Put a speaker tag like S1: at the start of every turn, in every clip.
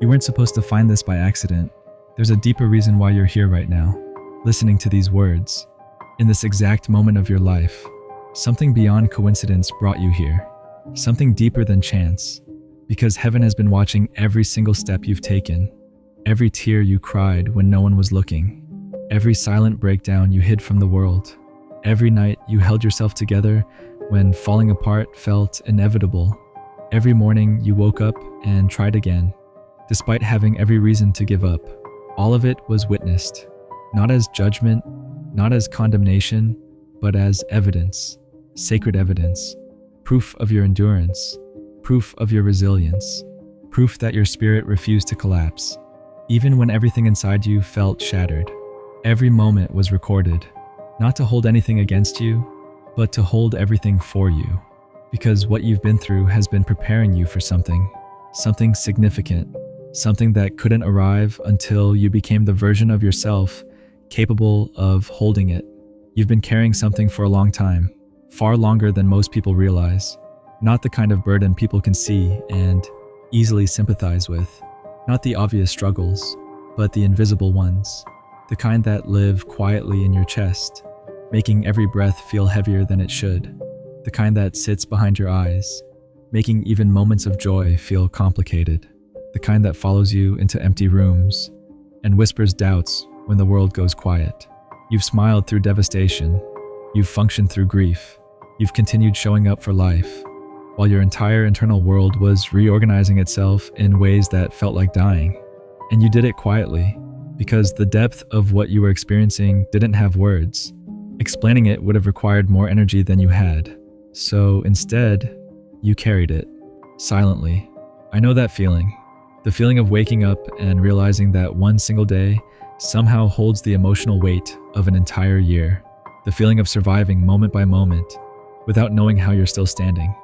S1: You weren't supposed to find this by accident. There's a deeper reason why you're here right now, listening to these words. In this exact moment of your life, something beyond coincidence brought you here. Something deeper than chance. Because heaven has been watching every single step you've taken. Every tear you cried when no one was looking. Every silent breakdown you hid from the world. Every night you held yourself together when falling apart felt inevitable. Every morning you woke up and tried again, despite having every reason to give up. All of it was witnessed, not as judgment, not as condemnation, but as evidence, sacred evidence, proof of your endurance, proof of your resilience, proof that your spirit refused to collapse, even when everything inside you felt shattered. Every moment was recorded, not to hold anything against you, but to hold everything for you, because what you've been through has been preparing you for something significant, something that couldn't arrive until you became the version of yourself capable of holding it. You've been carrying something for a long time, far longer than most people realize. Not the kind of burden people can see and easily sympathize with. Not the obvious struggles, but the invisible ones. The kind that live quietly in your chest, making every breath feel heavier than it should. The kind that sits behind your eyes, making even moments of joy feel complicated. The kind that follows you into empty rooms and whispers doubts when the world goes quiet. You've smiled through devastation. You've functioned through grief. You've continued showing up for life, while your entire internal world was reorganizing itself in ways that felt like dying. And you did it quietly, because the depth of what you were experiencing didn't have words. Explaining it would have required more energy than you had. So instead, you carried it, silently. I know that feeling. The feeling of waking up and realizing that one single day somehow holds the emotional weight of an entire year. The feeling of surviving moment by moment, without knowing how you're still standing.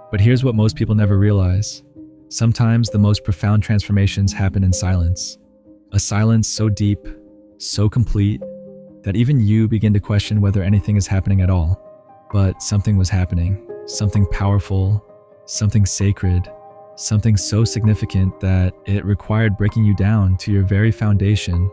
S1: But here's what most people never realize. Sometimes the most profound transformations happen in silence. A silence so deep, so complete, that even you begin to question whether anything is happening at all. But something was happening, something powerful, something sacred, something so significant that it required breaking you down to your very foundation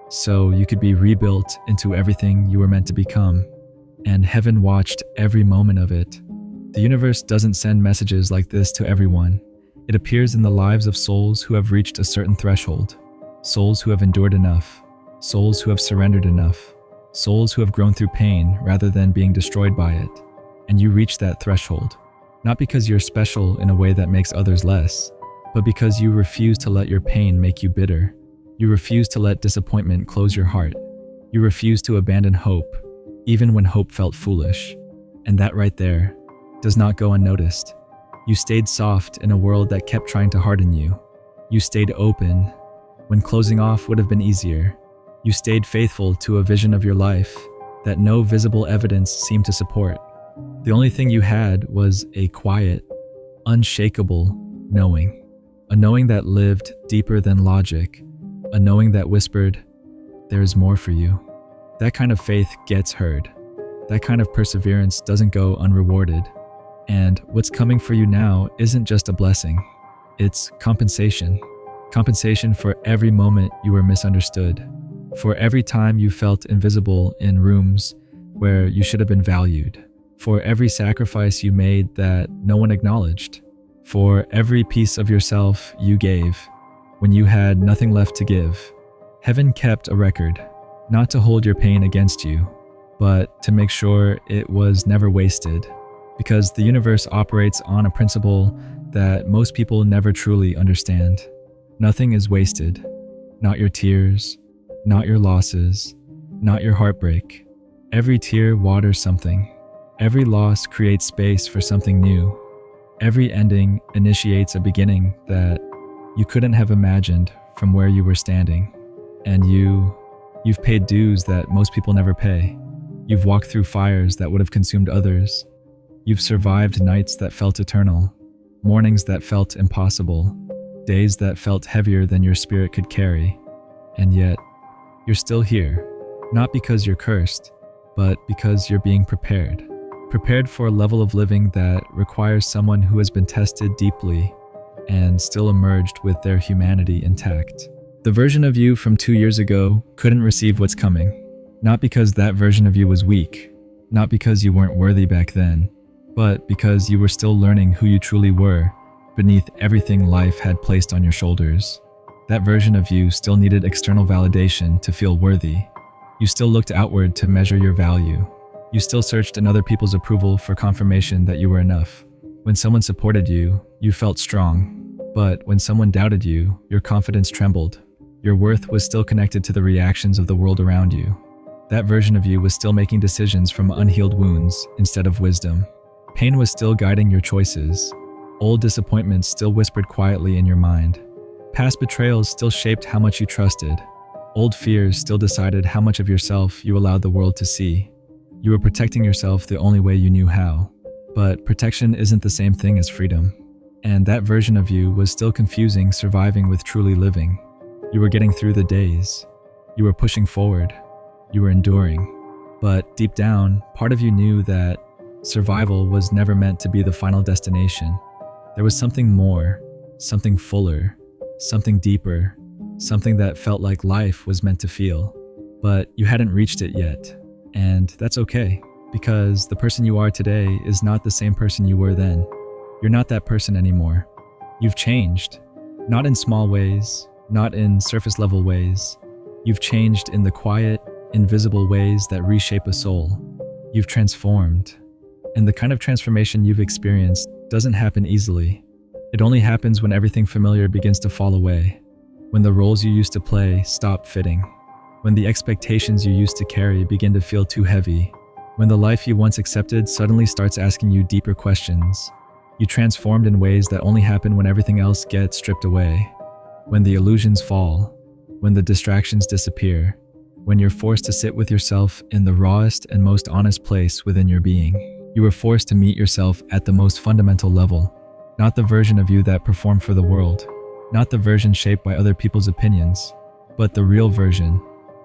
S1: so you could be rebuilt into everything you were meant to become. And heaven watched every moment of it. The universe doesn't send messages like this to everyone. It appears in the lives of souls who have reached a certain threshold, souls who have endured enough, souls who have surrendered enough, souls who have grown through pain rather than being destroyed by it. And you reach that threshold, not because you're special in a way that makes others less, but because you refuse to let your pain make you bitter. You refuse to let disappointment close your heart. You refuse to abandon hope, even when hope felt foolish. And that right there does not go unnoticed. You stayed soft in a world that kept trying to harden you. You stayed open when closing off would have been easier. You stayed faithful to a vision of your life that no visible evidence seemed to support. The only thing you had was a quiet, unshakable knowing. A knowing that lived deeper than logic. A knowing that whispered, "There is more for you." That kind of faith gets heard. That kind of perseverance doesn't go unrewarded. And what's coming for you now isn't just a blessing. It's compensation. Compensation for every moment you were misunderstood. For every time you felt invisible in rooms where you should have been valued. For every sacrifice you made that no one acknowledged. For every piece of yourself you gave when you had nothing left to give. Heaven kept a record, not to hold your pain against you, but to make sure it was never wasted. Because the universe operates on a principle that most people never truly understand. Nothing is wasted. Not your tears, not your losses, not your heartbreak. Every tear waters something. Every loss creates space for something new. Every ending initiates a beginning that you couldn't have imagined from where you were standing. And you've paid dues that most people never pay. You've walked through fires that would have consumed others. You've survived nights that felt eternal, mornings that felt impossible, days that felt heavier than your spirit could carry. And yet, you're still here, not because you're cursed, but because you're being prepared. Prepared for a level of living that requires someone who has been tested deeply and still emerged with their humanity intact. The version of you from 2 years ago couldn't receive what's coming. Not because that version of you was weak, not because you weren't worthy back then, but because you were still learning who you truly were beneath everything life had placed on your shoulders. That version of you still needed external validation to feel worthy. You still looked outward to measure your value. You still searched in other people's approval for confirmation that you were enough. When someone supported you, you felt strong. But when someone doubted you, your confidence trembled. Your worth was still connected to the reactions of the world around you. That version of you was still making decisions from unhealed wounds instead of wisdom. Pain was still guiding your choices. Old disappointments still whispered quietly in your mind. Past betrayals still shaped how much you trusted. Old fears still decided how much of yourself you allowed the world to see. You were protecting yourself the only way you knew how. But protection isn't the same thing as freedom. And that version of you was still confusing surviving with truly living. You were getting through the days. You were pushing forward. You were enduring. But deep down, part of you knew that survival was never meant to be the final destination. There was something more, something fuller, something deeper, something that felt like life was meant to feel. But you hadn't reached it yet. And that's okay, because the person you are today is not the same person you were then. You're not that person anymore. You've changed, not in small ways, not in surface level ways. You've changed in the quiet, invisible ways that reshape a soul. You've transformed. And the kind of transformation you've experienced doesn't happen easily. It only happens when everything familiar begins to fall away, when the roles you used to play stop fitting, when the expectations you used to carry begin to feel too heavy, when the life you once accepted suddenly starts asking you deeper questions. You transformed in ways that only happen when everything else gets stripped away, when the illusions fall, when the distractions disappear, when you're forced to sit with yourself in the rawest and most honest place within your being. You were forced to meet yourself at the most fundamental level, not the version of you that performed for the world, not the version shaped by other people's opinions, but the real version,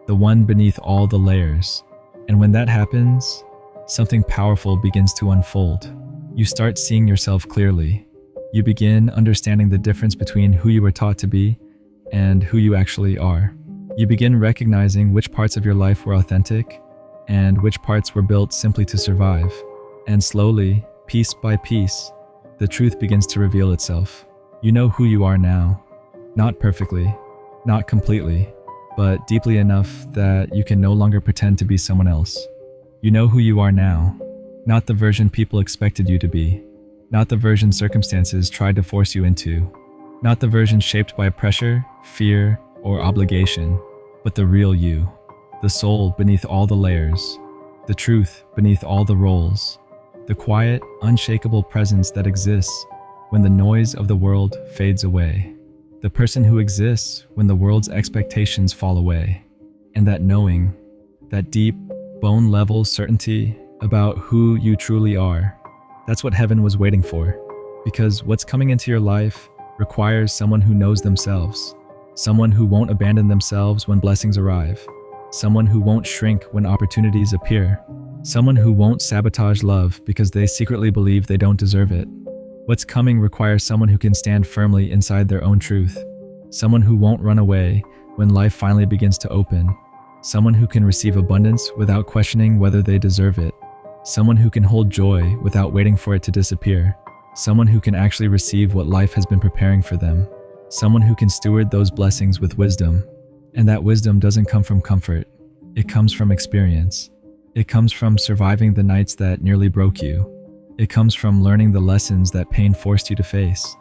S1: the one beneath all the layers. And when that happens, something powerful begins to unfold. You start seeing yourself clearly. You begin understanding the difference between who you were taught to be and who you actually are. You begin recognizing which parts of your life were authentic and which parts were built simply to survive. And slowly, piece by piece, the truth begins to reveal itself. You know who you are now. Not perfectly, not completely, but deeply enough that you can no longer pretend to be someone else. You know who you are now, not the version people expected you to be, not the version circumstances tried to force you into, not the version shaped by pressure, fear, or obligation, but the real you, the soul beneath all the layers, the truth beneath all the roles, the quiet, unshakable presence that exists when the noise of the world fades away, the person who exists when the world's expectations fall away, and that knowing, that deep, bone-level certainty about who you truly are, that's what heaven was waiting for, because what's coming into your life requires someone who knows themselves, someone who won't abandon themselves when blessings arrive, someone who won't shrink when opportunities appear, someone who won't sabotage love because they secretly believe they don't deserve it. What's coming requires someone who can stand firmly inside their own truth, someone who won't run away when life finally begins to open, someone who can receive abundance without questioning whether they deserve it, someone who can hold joy without waiting for it to disappear, someone who can actually receive what life has been preparing for them, someone who can steward those blessings with wisdom. And that wisdom doesn't come from comfort, it comes from experience. It comes from surviving the nights that nearly broke you. It comes from learning the lessons that pain forced you to face.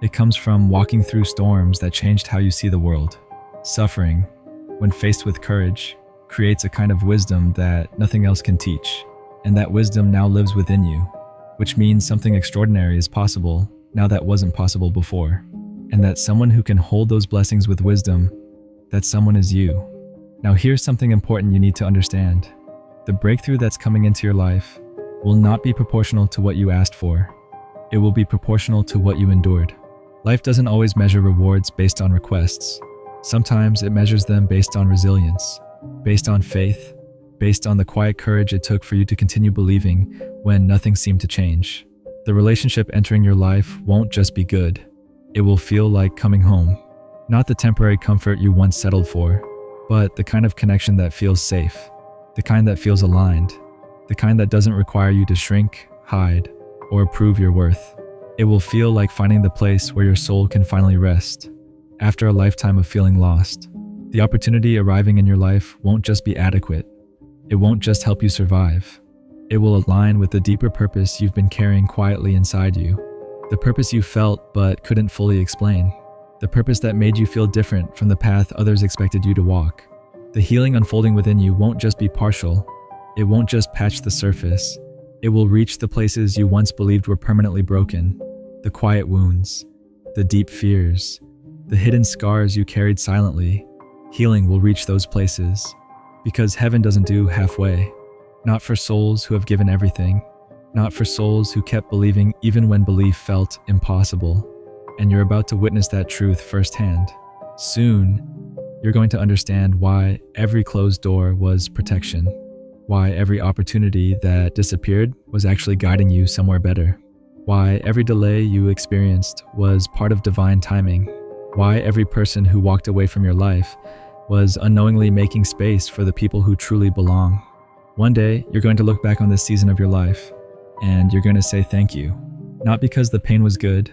S1: It comes from walking through storms that changed how you see the world. Suffering, when faced with courage, creates a kind of wisdom that nothing else can teach. And that wisdom now lives within you, which means something extraordinary is possible now that wasn't possible before. And that someone who can hold those blessings with wisdom, that someone is you. Now here's something important you need to understand. The breakthrough that's coming into your life will not be proportional to what you asked for. It will be proportional to what you endured. Life doesn't always measure rewards based on requests. Sometimes it measures them based on resilience, based on faith, based on the quiet courage it took for you to continue believing when nothing seemed to change. The relationship entering your life won't just be good. It will feel like coming home. Not the temporary comfort you once settled for, but the kind of connection that feels safe, the kind that feels aligned, the kind that doesn't require you to shrink, hide, or prove your worth. It will feel like finding the place where your soul can finally rest, after a lifetime of feeling lost. The opportunity arriving in your life won't just be adequate. It won't just help you survive. It will align with the deeper purpose you've been carrying quietly inside you. The purpose you felt but couldn't fully explain. The purpose that made you feel different from the path others expected you to walk. The healing unfolding within you won't just be partial. It won't just patch the surface. It will reach the places you once believed were permanently broken. The quiet wounds, the deep fears, the hidden scars you carried silently. Healing will reach those places. Because heaven doesn't do halfway. Not for souls who have given everything. Not for souls who kept believing even when belief felt impossible. And you're about to witness that truth firsthand. Soon, you're going to understand why every closed door was protection. Why every opportunity that disappeared was actually guiding you somewhere better. Why every delay you experienced was part of divine timing. Why every person who walked away from your life was unknowingly making space for the people who truly belong. One day, you're going to look back on this season of your life, and you're going to say thank you. Not because the pain was good,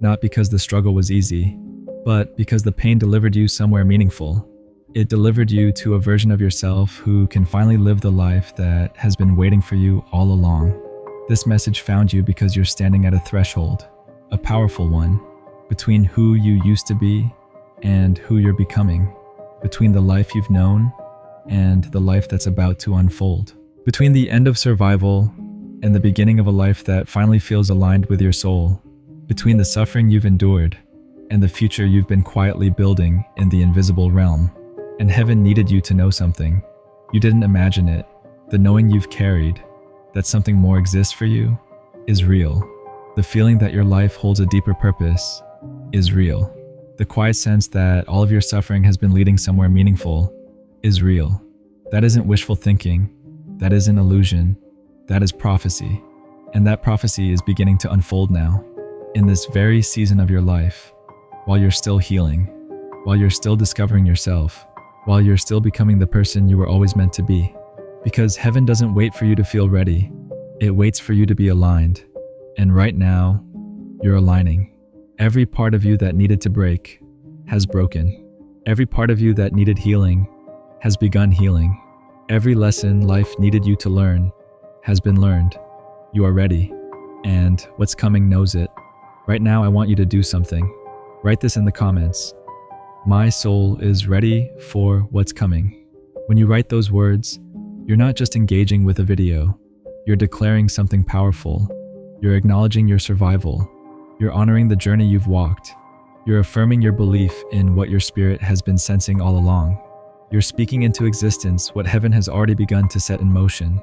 S1: not because the struggle was easy, but because the pain delivered you somewhere meaningful. It delivered you to a version of yourself who can finally live the life that has been waiting for you all along. This message found you because you're standing at a threshold, a powerful one, between who you used to be and who you're becoming, between the life you've known and the life that's about to unfold, between the end of survival and the beginning of a life that finally feels aligned with your soul, between the suffering you've endured and the future you've been quietly building in the invisible realm. And heaven needed you to know something. You didn't imagine it. The knowing you've carried, that something more exists for you, is real. The feeling that your life holds a deeper purpose is real. The quiet sense that all of your suffering has been leading somewhere meaningful is real. That isn't wishful thinking. That isn't illusion. That is prophecy. And that prophecy is beginning to unfold now, in this very season of your life, while you're still healing, while you're still discovering yourself, while you're still becoming the person you were always meant to be. Because heaven doesn't wait for you to feel ready. It waits for you to be aligned. And right now, you're aligning. Every part of you that needed to break has broken. Every part of you that needed healing has begun healing. Every lesson life needed you to learn has been learned. You are ready, and what's coming knows it. Right now, I want you to do something. Write this in the comments. My soul is ready for what's coming. When you write those words, you're not just engaging with a video. You're declaring something powerful. You're acknowledging your survival. You're honoring the journey you've walked. You're affirming your belief in what your spirit has been sensing all along. You're speaking into existence what heaven has already begun to set in motion.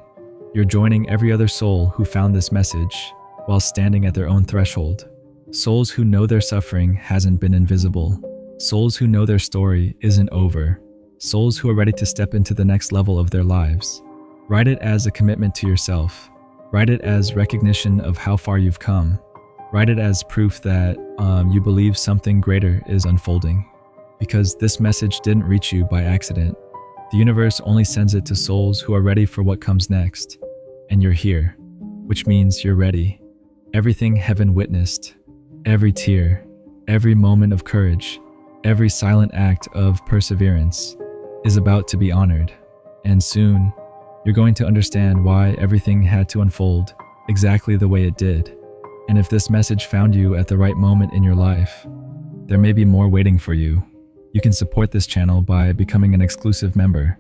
S1: You're joining every other soul who found this message while standing at their own threshold. Souls who know their suffering hasn't been invisible. Souls who know their story isn't over. Souls who are ready to step into the next level of their lives. Write it as a commitment to yourself. Write it as recognition of how far you've come. Write it as proof that you believe something greater is unfolding. Because this message didn't reach you by accident. The universe only sends it to souls who are ready for what comes next. And you're here, which means you're ready. Everything heaven witnessed, every tear, every moment of courage, every silent act of perseverance is about to be honored. And soon, you're going to understand why everything had to unfold exactly the way it did. And if this message found you at the right moment in your life, there may be more waiting for you. You can support this channel by becoming an exclusive member.